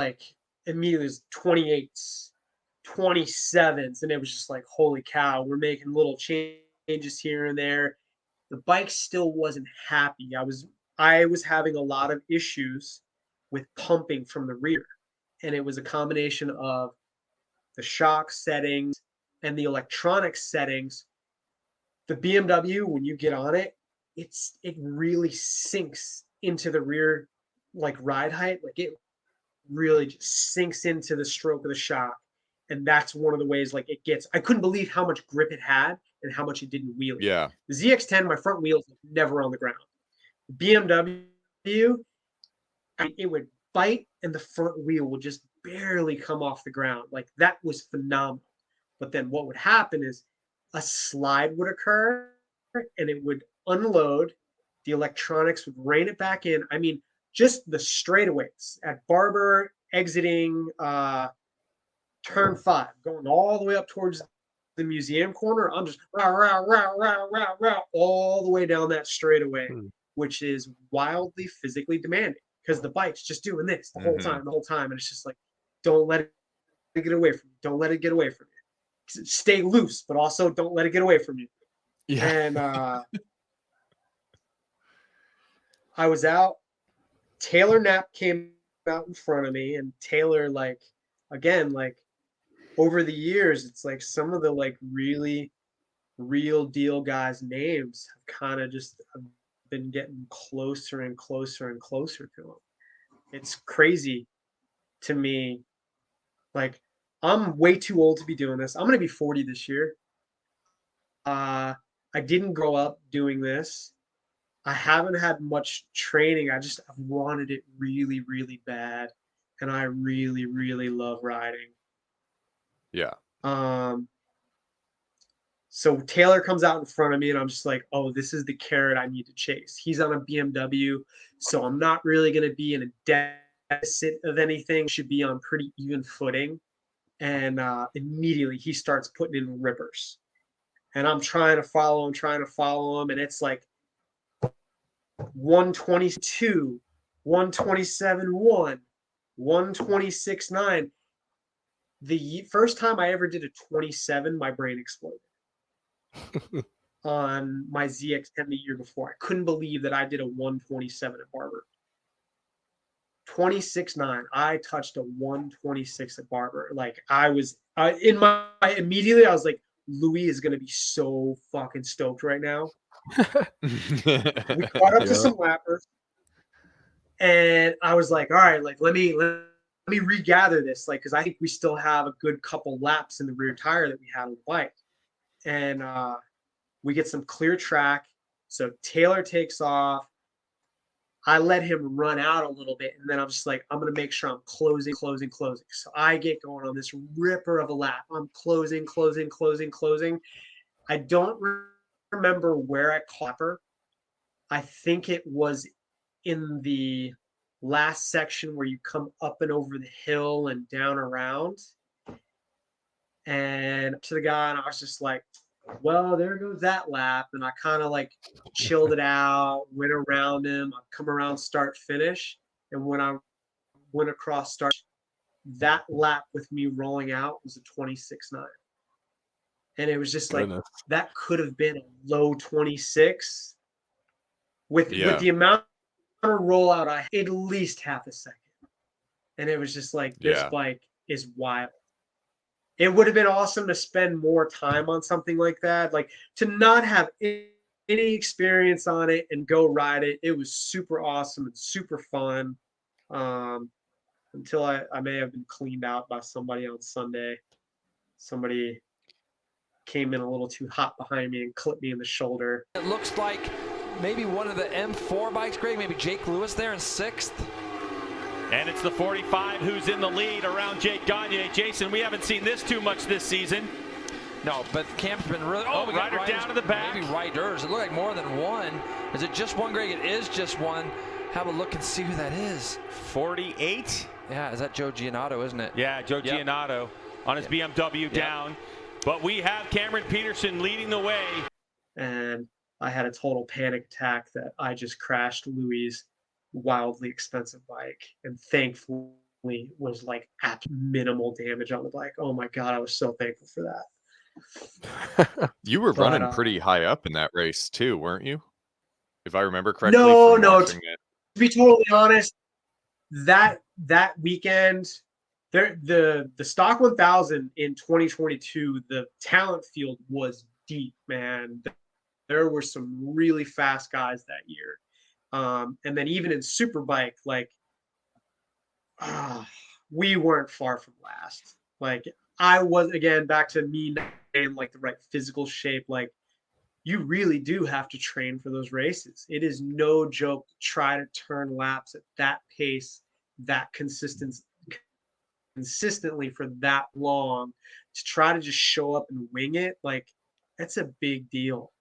like immediately it was 28s, 27s, and it was just like, holy cow, we're making little changes here and there. The bike still wasn't happy. I was having a lot of issues with pumping from the rear, and it was a combination of the shock settings and the electronic settings. The BMW, when you get on it, it really sinks into the rear like ride height. Like it really just sinks into the stroke of the shock. And that's one of the ways like it gets. I couldn't believe how much grip it had and how much it didn't wheelie. Yeah. The ZX10, my front wheels never on the ground. BMW, I mean, it would bite and the front wheel would just barely come off the ground. Like that was phenomenal. But then what would happen is a slide would occur and it would unload. The electronics would rein it back in. I mean, just the straightaways at Barber exiting turn 5, going all the way up towards the museum corner. I'm just all the way down that straightaway, which is wildly physically demanding because the bike's just doing this the whole time. And it's just like, don't let it get away from you. Don't let it get away from you. Stay loose, but also don't let it get away from you. Yeah. And I was out. Taylor Knapp came out in front of me, and Taylor, like, again, like over the years, it's like some of the like really real deal guys' names have kind of just been getting closer and closer and closer to him. It's crazy to me. Like, I'm way too old to be doing this. I'm going to be 40 this year. I didn't grow up doing this. I haven't had much training. I've wanted it really, really bad. And I really, really love riding. Yeah. So Taylor comes out in front of me and I'm just like, oh, this is the carrot I need to chase. He's on a BMW, so I'm not really going to be in a deficit of anything. Should be on pretty even footing. And immediately he starts putting in rippers. And I'm trying to follow him. And it's like 122, 127.1, 126.9. The first time I ever did a 27, my brain exploded on my ZX10 the year before. I couldn't believe that I did a 127 at Barber. 26.9. I touched a 126 at Barber. Like I was immediately I was like, Louis is going to be so fucking stoked right now. We caught up to some lappers. And I was like, all right, like let me regather this, like, because I think we still have a good couple laps in the rear tire that we had on the bike. And we get some clear track. So Taylor takes off. I let him run out a little bit. And then I'm just like, I'm going to make sure I'm closing. So I get going on this ripper of a lap. I'm closing. I don't remember where I caught her. I think it was in the last section where you come up and over the hill and down around. And to the guy, and I was just like, well, there goes that lap. And I kind of like chilled it out, went around him. I come around start finish. And when I went across start, that lap with me rolling out was a 26.9. And it was just like, that could have been a low 26 with the amount of rollout I had, at least half a second. And it was just like, this bike is wild. It would have been awesome to spend more time on something like that. Like to not have any experience on it and go ride it. It was super awesome and super fun. Until I may have been cleaned out by somebody on Sunday. Somebody came in a little too hot behind me and clipped me in the shoulder. It looks like maybe one of the M4 bikes, Greg, maybe Jake Lewis there in 6th. And it's the 45 who's in the lead around Jake Gagne. Jason, we haven't seen this too much this season. No, but Camp's been really... we got Ryder down to the back. Maybe riders. It looked like more than one. Is it just one, Greg? It is just one. Have a look and see who that is. 48? Yeah, is that Joe Giannotto, isn't it? Yeah, Joe Giannotto on his BMW down. But we have Cameron Peterson leading the way. And I had a total panic attack that I just crashed Louis' wildly expensive bike. And thankfully, was like at minimal damage on the bike. Oh my God, I was so thankful for that. You were But, running pretty high up in that race too, weren't you? If I remember correctly No, from no. watching it. To be totally honest, that weekend, the stock 1000 in 2022, the talent field was deep, man. There were some really fast guys that year. And then even in Superbike, like, we weren't far from last. Like, I was, again, back to me not in like the right physical shape. Like, you really do have to train for those races. It is no joke to try to turn laps at that pace, that consistently for that long, to try to just show up and wing it. Like, that's a big deal.